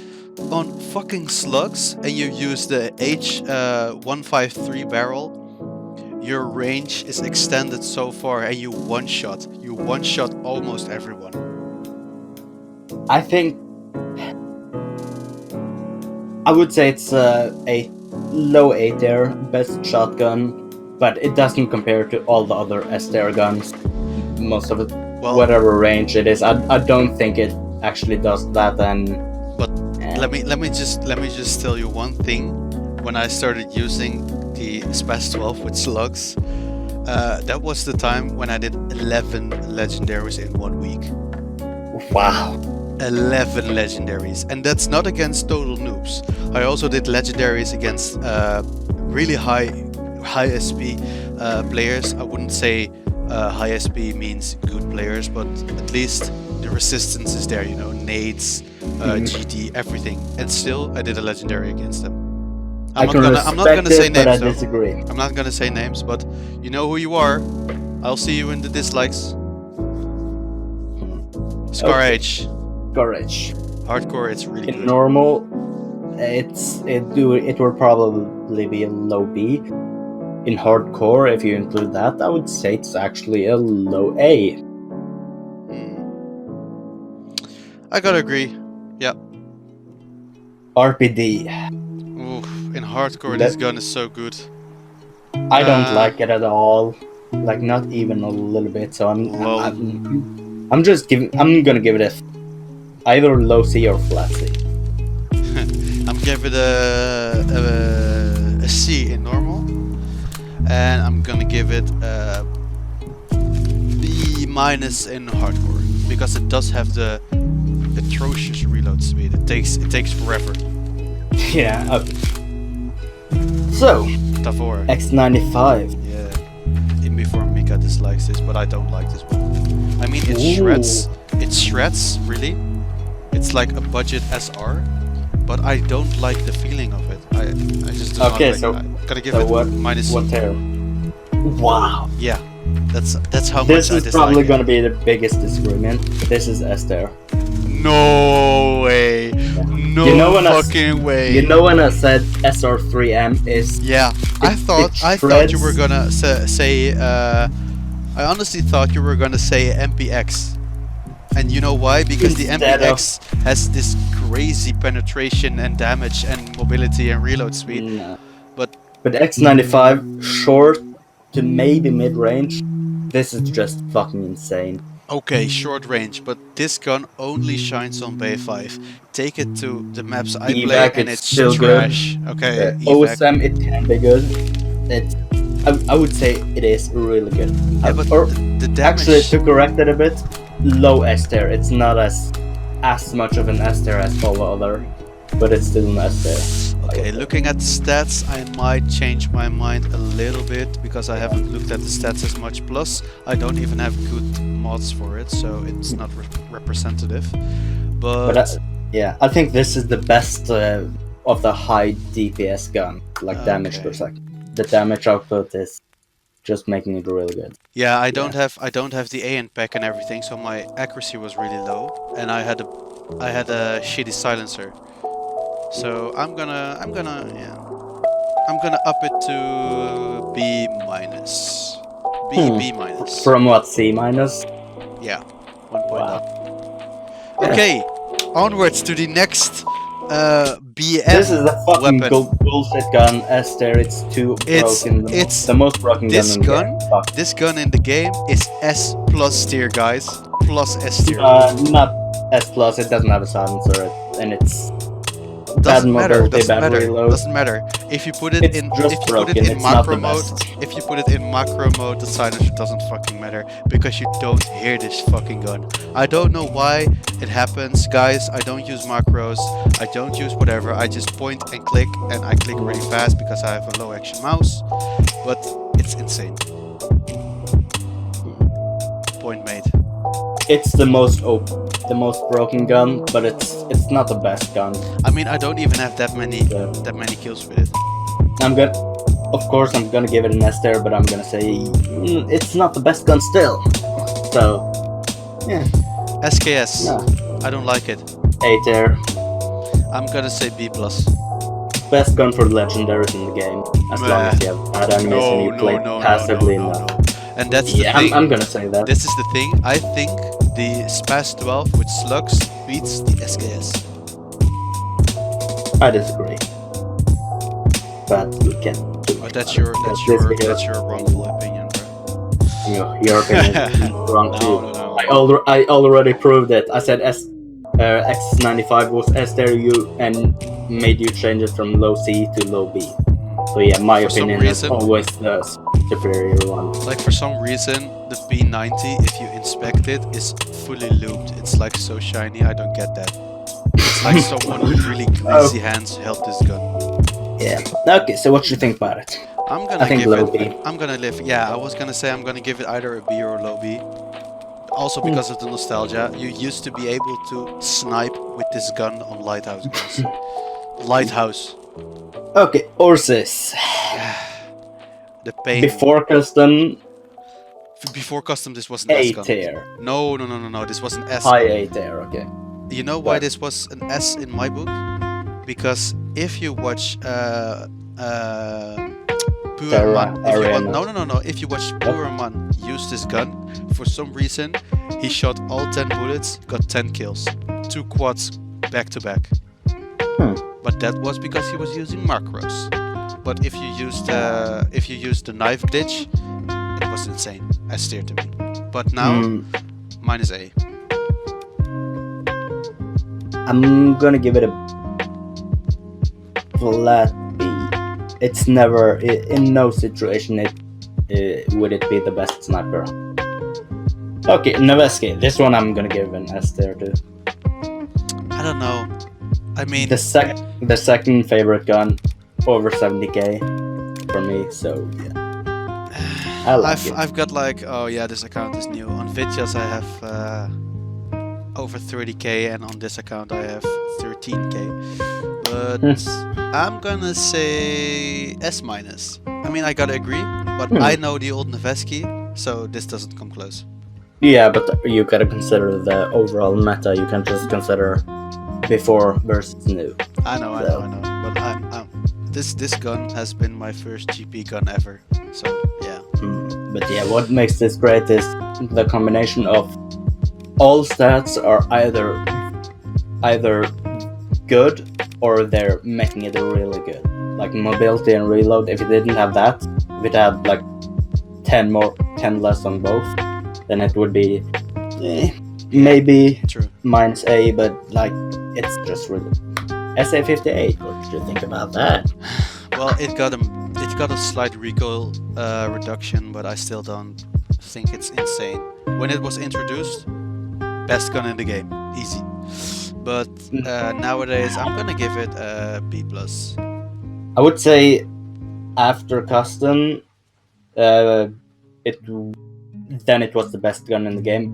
on fucking slugs and you use the H153 barrel, your range is extended so far, and you one shot almost everyone. I think I would say it's a low A tier, best shotgun, but it doesn't compare to all the other S tier guns. Most of it, whatever range it is, I don't think it actually does that. But let me just tell you one thing. When I started using the Spaz 12 with slugs, that was the time when I did 11 legendaries in 1 week. Wow. 11 legendaries, and that's not against total noobs. I also did legendaries against really high SP players. I wouldn't say high SP means good players, but at least the resistance is there, you know, nades, GT, everything. And still, I did a legendary against them. I'm not gonna say names. I disagree. I'm not gonna say names, but you know who you are. I'll see you in the dislikes. Scar H. Hardcore, it's really good. In normal, it will probably be a low B. In hardcore, if you include that, I would say it's actually a low A. I gotta agree. Yeah. RPD. Oof, in hardcore, this gun is so good. I don't like it at all. Like, not even a little bit. So I'm gonna give it either low C or flat C. I'm giving it a C in normal, and I'm gonna give it a B- in hardcore because it does have the atrocious reload speed. It takes forever. Yeah. So Tavor. X95. Yeah. Even before Mika dislikes this, but I don't like this one. I mean, it shreds. It shreds, really. It's like a budget SR, but I don't like the feeling of it. I just do not like it. I gotta give it minus C. What tier? Wow. Yeah, that's how this much I dislike it. This is probably gonna be the biggest disagreement. This is S tier. No way. Yeah. No fucking way. You know when I said SR3M is... Yeah, I thought you were gonna say I honestly thought you were gonna say MPX. And you know why? Because the MPX has this crazy penetration and damage and mobility and reload speed. No. But X95, short to maybe mid-range, this is just fucking insane. Okay, short range, but this gun only shines on Bay 5. Take it to the maps I play and it's still trash. Good. Okay, OSM, it can be good. I would say it is really good. Yeah, but the damage... Actually, to correct it a bit, low S tier. It's not as much of an S tier as all the other, but it's still an S tier. Okay, looking at the stats, I might change my mind a little bit because I haven't looked at the stats as much. Plus, I don't even have good mods for it, so it's not representative. But yeah, I think this is the best of the high DPS gun, like damage per second. The damage output is just making it really good. Yeah, I don't have the AN pack and everything, so my accuracy was really low, and I had a shitty silencer. So I'm gonna up it to B minus. B minus. From what, C minus? Yeah, 1.9. Wow. Okay, onwards to the next BM. This is a fucking weapon. Bullshit gun. S tier. It's too broken. It's the most broken gun in the game. This gun in the game is S plus tier, guys. Plus S tier. Not S plus. It doesn't have a silencer, and it's doesn't matter. If you put it in macro mode, the silencer doesn't fucking matter because you don't hear this fucking gun. I don't know why it happens, guys. I don't use macros. I don't use whatever. I just point and click, and I click really fast because I have a low action mouse. But it's insane. Point made. It's the most broken gun, but it's not the best gun. I mean, I don't even have that many kills with it. I'm gonna give it an S tier, but I'm gonna say it's not the best gun still. So, yeah. SKS. No. I don't like it. A tier. I'm gonna say B plus. Best gun for legendaries in the game, as long as you have bad enemies and you play passively enough. And that's the thing. I'm gonna say that. This is the thing. I think the Spaz 12 with slugs beats the SKS. I disagree. But we can. But that's your wrongful opinion, bro. Your opinion is wrong too. No. I already proved it. I said X95 was S tier, and made you change it from low C to low B. So yeah, my opinion is always the superior one. Like for some reason, the P90, if you inspect it, is fully looped. It's like so shiny, I don't get that. It's like someone with really greasy hands held this gun. Yeah. Okay, so what do you think about it? I was gonna say I'm gonna give it either a B or a low B. Also because of the nostalgia. You used to be able to snipe with this gun on Lighthouse guns. Lighthouse. Okay, Ursus. The pain. Before custom, this was an S gun. A tier. No, this was an S. High A tier, okay. You know why this was an S in my book? Because if you watch Puerman, if you Arena. want, no. If you watch Puerman use this gun, for some reason, he shot all 10 bullets, got 10 kills, 2 quads back to back. But that was because he was using macros. But if you used the knife glitch, it was insane. S tier to me. But now, minus A. I'm gonna give it a flat B. It's never, in no situation, would it be the best sniper. Okay, Noveski. This one I'm gonna give an S tier to. I don't know. I mean, the second favorite gun, over 70k for me. So yeah, I've got like, oh yeah, this account is new. On Vitty's I have over 30k, and on this account I have 13k. But I'm gonna say S minus. I mean, I gotta agree, but I know the old Noveski, so this doesn't come close. Yeah, but you gotta consider the overall meta. You can't just consider before versus new. I know. But this gun has been my first GP gun ever. So yeah. But yeah, what makes this great is the combination of all stats are either good or they're making it really good. Like mobility and reload. If it didn't have that, if it had like 10 less on both, then it would be maybe True. minus A, but like it's just really SA58. What did you think about that? Well, it got a slight recoil reduction, but I still don't think it's insane. When it was introduced, best gun in the game, easy. But nowadays, I'm gonna give it a B+. I would say after custom, it was the best gun in the game.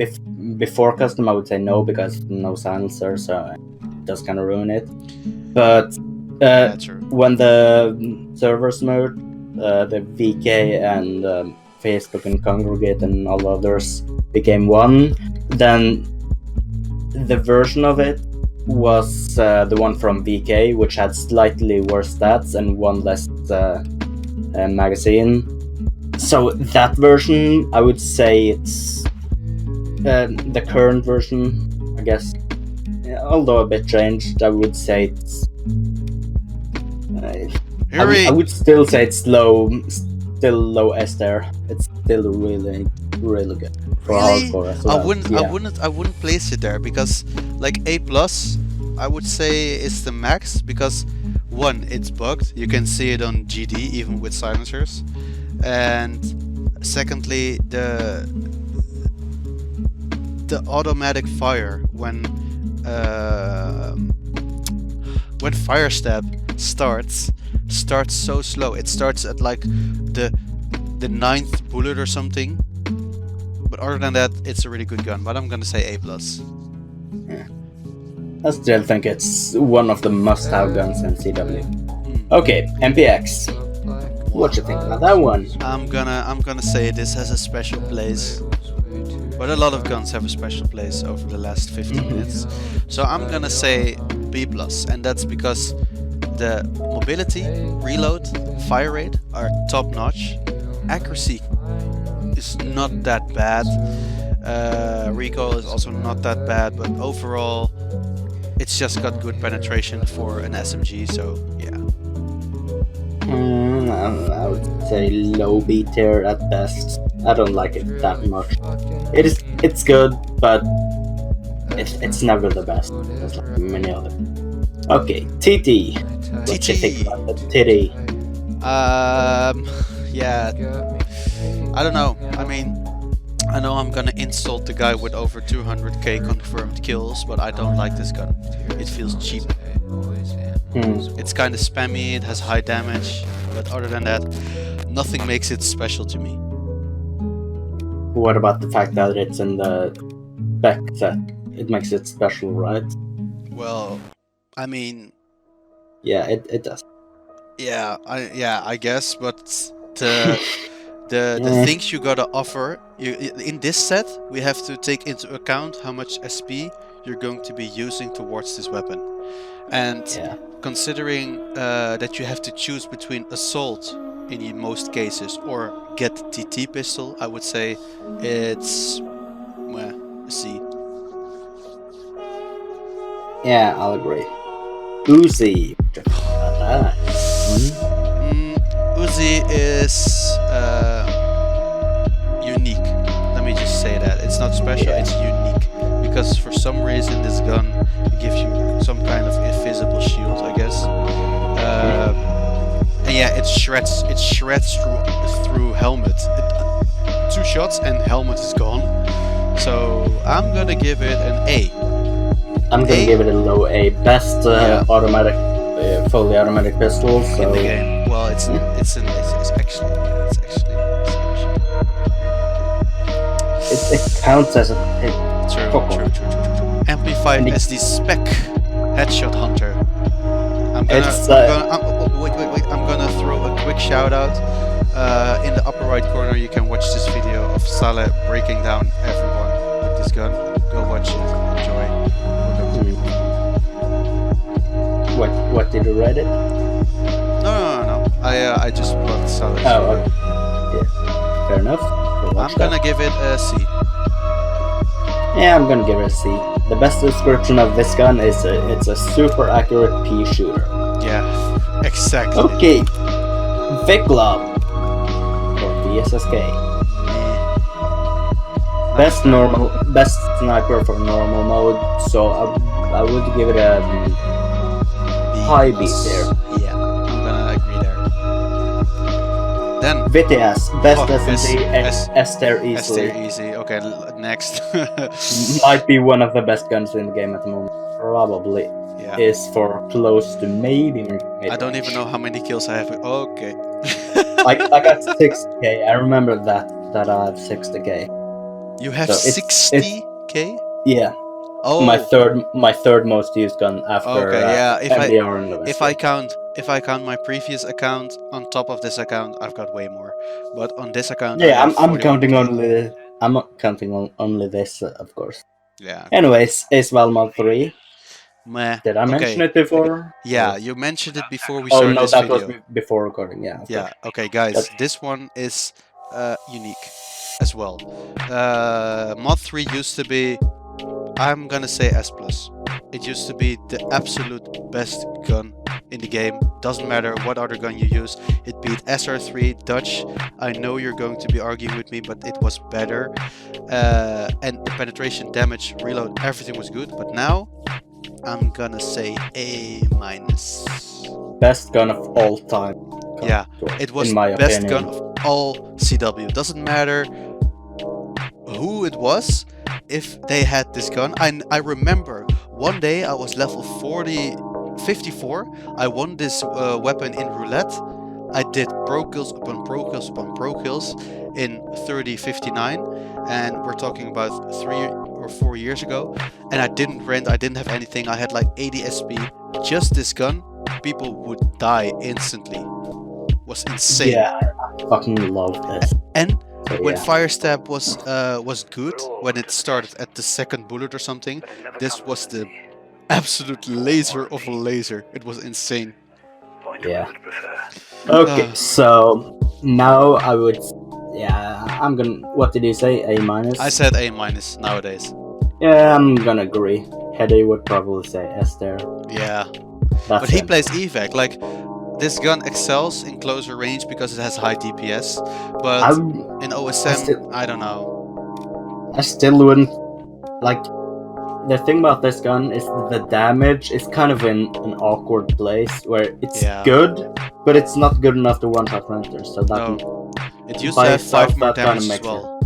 Before custom, I would say no, because no silencer, so it does kind of ruin it. But when the servers merged, the VK and Facebook and Congregate and all others became one, then the version of it was the one from VK, which had slightly worse stats and one less magazine. So that version, I would say it's the current version, I guess. Although a bit changed, I would say it's. I would still say it's still low S there. It's still really, really good for hardcore as well. I wouldn't place it there, because like A+, I would say it's the max, because one, it's bugged. You can see it on GD even with silencers. And secondly, the automatic fire when fire step starts so slow. It starts at like the 9th bullet or something. But other than that, it's a really good gun. But I'm gonna say A+. Yeah. I still think it's one of the must-have guns in CW. Okay, MPX. What you think about that one? I'm gonna say this has a special place, but a lot of guns have a special place over the last 15 minutes. So I'm gonna say B+, and that's because the mobility, reload, fire rate are top notch. Accuracy is not that bad. Recoil is also not that bad, but overall, it's just got good penetration for an SMG. So yeah. I would say low B tier at best. I don't like it that much. It's good, but it's never the best. There's like many other. Okay, TT. What you think about the TT? Yeah. I don't know. I mean, I know I'm gonna insult the guy with over 200k confirmed kills, but I don't like this gun. It feels cheap. It's kind of spammy, it has high damage, but other than that, nothing makes it special to me. What about the fact that it's in the spec set? It makes it special, right? Well, I mean... Yeah, it does. Yeah, I guess, but the things you gotta offer... in this set, we have to take into account how much SP you're going to be using towards this weapon. And considering that you have to choose between assault in most cases, or get TT pistol, I would say it's a C. Yeah, I'll agree. Uzi. Uzi is unique. Let me just say that. It's not special, it's unique. Because for some reason this gun gives you some kind of invisible shield, I guess. And yeah, it shreds through helmet. 2 shots and helmet is gone. So I'm gonna give it an A. I'm gonna give it a low A. Best automatic, fully automatic pistol. So. In the game. Well, it's actually. It counts as a hit. True. Amplified as the spec headshot hunter. I'm gonna throw a quick shout out. In the upper right corner, you can watch this video of Saleh breaking down everyone with this gun. Go watch it. Enjoy. What did you read it? No. I just bought Saleh. Oh, okay. Yeah. Fair enough. I'm gonna give it a C. Yeah, I'm gonna give it a C. The best description of this gun is it's a super accurate pea shooter. Yeah, exactly. Okay, Viclub or VSSK. Best sniper for normal mode. So I would give it a high B there. Yeah, I'm gonna agree there. Then Vitty best SMG S tier easily. S tier easy. Okay, next. Might be one of the best guns in the game at the moment. Probably. Yeah. Is for close to maybe mid-range. I don't even know how many kills I have. Okay. I got 60k. I remember that I have 60k. You have 60k? Yeah. Oh. My third most used gun after. Okay. Yeah. If I count my previous account on top of this account, I've got way more. But on this account, yeah, I'm counting only. I'm not counting on only this, of course. Yeah. Anyways, Ace Valmont 3. Meh. Did I mention it before? Yeah, you mentioned it before we started this video. Was before recording, yeah. Yeah, okay guys, this one is unique as well. Mod 3 used to be, I'm gonna say S+. It used to be the absolute best gun in the game. Doesn't matter what other gun you use. It beat SR3, Dutch. I know you're going to be arguing with me, but it was better. And the penetration, damage, reload, everything was good. But now, I'm gonna say A-. Best gun of all time. Yeah, it was best gun of all CW. Doesn't matter who it was, if they had this gun. I remember one day I was level 54. I won this weapon in roulette. I did pro kills upon pro kills upon pro kills in 30:59, and we're talking about 3 or 4 years ago. And I didn't rent, I didn't have anything. I had like 80 SP. Just this gun, people would die instantly. It was insane. Yeah, I fucking love this. And when Fire Stab was good, when it started at the second bullet or something, this was the absolute laser of a laser. It was insane. Yeah. Okay, so now I would. Yeah, I'm gonna. What did you say? A-? I said A- nowadays. Yeah, I'm gonna agree. Hedy would probably say S there. Yeah. But he plays evac. Like, this gun excels in closer range because it has high DPS. But in OSM, I don't know. I still wouldn't. Like, the thing about this gun is the damage is kind of in an awkward place where it's good, but it's not good enough to one-shot hunters. So that it used to have 5 more damage as well.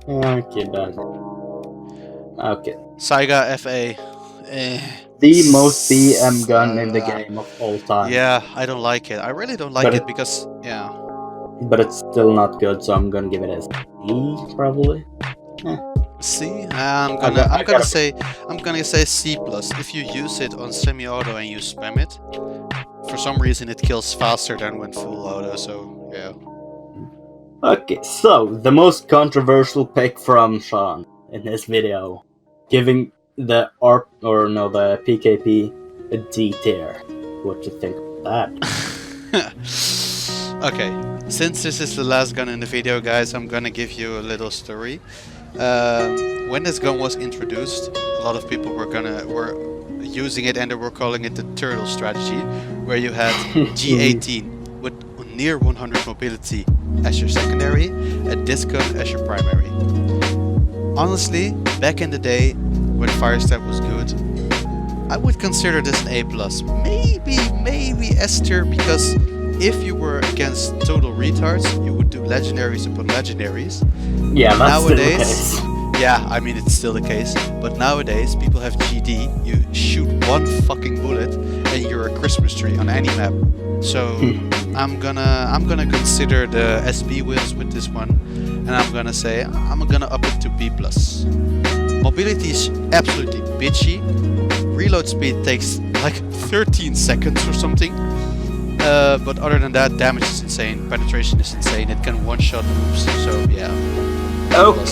Okay, bad. Okay. Saiga FA. The most BM gun in the game of all time. Yeah, I don't like it. I really don't like it because, But it's still not good, so I'm gonna give it a C, probably. C? I'm gonna say C+. If you use it on semi-auto and you spam it, for some reason it kills faster than when full auto, so yeah. Okay, so the most controversial pick from Sean in this video, giving the the PKP a D tier. What do you think of that? Okay, since this is the last gun in the video, guys, I'm gonna give you a little story. When this gun was introduced, a lot of people were using it, and they were calling it the turtle strategy, where you had G18 with near 100 mobility as your secondary, and this gun as your primary. Honestly, back in the day, when Firestep was good, I would consider this an A+. Maybe S tier, because if you were against total retards, you would do legendaries upon legendaries. Yeah, that's nowadays, still the case. yeah, I mean it's still the case. But nowadays, people have GD. You shoot one fucking bullet, and you're a Christmas tree on any map. So I'm gonna consider the SB wheels with this one, and I'm gonna say I'm gonna up it to B+. Mobility is absolutely bitchy. Reload speed takes like 13 seconds or something. But other than that, damage is insane, penetration is insane, it can one-shot moves, so yeah. Oh,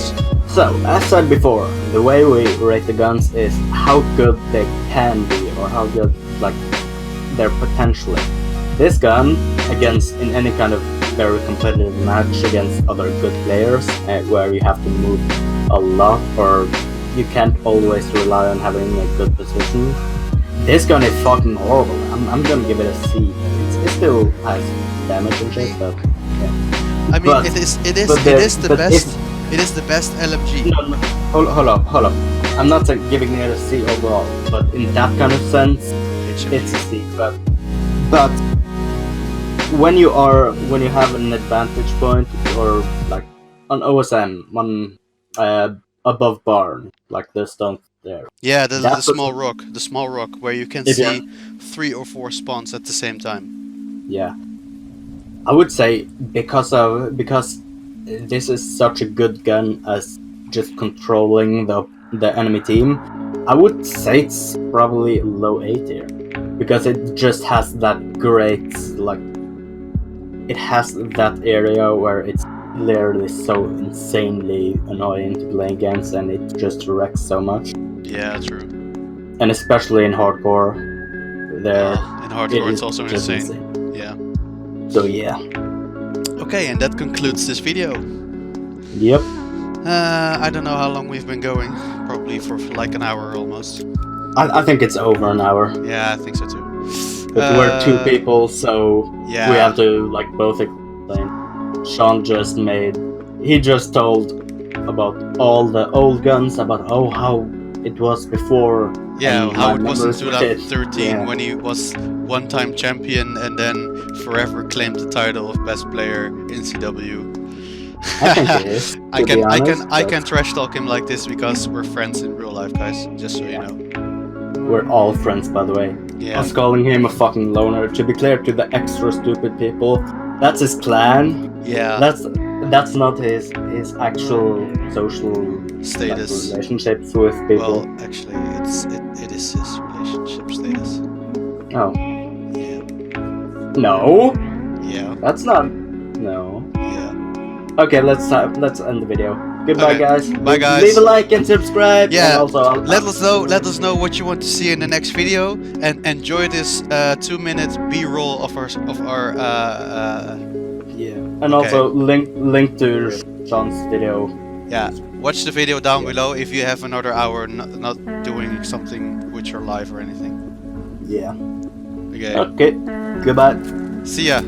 so as said before, the way we rate the guns is how good they can be, or how good, like, their potential. This gun, in any kind of very competitive match against other good players, where you have to move a lot, or you can't always rely on having a good position, this gun is fucking horrible. I'm gonna give it a C. It still has damage and shit, but yeah. I mean, but, it is the best LMG. No, hold up. I'm not giving it a C overall, but in that kind of sense, it's a C. But when you have an advantage point, or like on OSM, above barn, like the stone there. Yeah, the small rock where you can see 3 or 4 spawns at the same time. Yeah, I would say because this is such a good gun as just controlling the enemy team, I would say it's probably low A tier, because it just has that great, like, it has that area where it's literally so insanely annoying to play against, and it just wrecks so much. Yeah, true. And especially in hardcore, in hardcore it's also insane. Yeah. So yeah. Okay, and that concludes this video. Yep. I don't know how long we've been going. Probably for like an hour almost. I think it's over an hour. Yeah, I think so too. But we're 2 people, so yeah, we have to like both explain. Sean he just told about all the old guns, about how it was before. Yeah, how it was in 2013 when he was one-time champion and then forever claimed the title of best player in CW. I think it is. I can trash talk him like this because we're friends in real life, guys. Just so you know. We're all friends, by the way. Yeah. I was calling him a fucking loner. To be clear to the extra stupid people, that's his clan. Yeah. That's not his actual social status, like, relationships with people. Well, actually, it is his relationship status. Oh. Yeah. No. Yeah. That's not. No. Yeah. Okay, let's end the video. Goodbye, guys. Bye, guys. Leave a like and subscribe. Yeah. And also, let us know what you want to see in the next video, and enjoy this 2-minute B-roll of our yeah. And also link to Sean's video. Yeah. Watch the video down below if you have another hour not doing something with your life or anything. Yeah. Okay. Okay. Goodbye. See ya.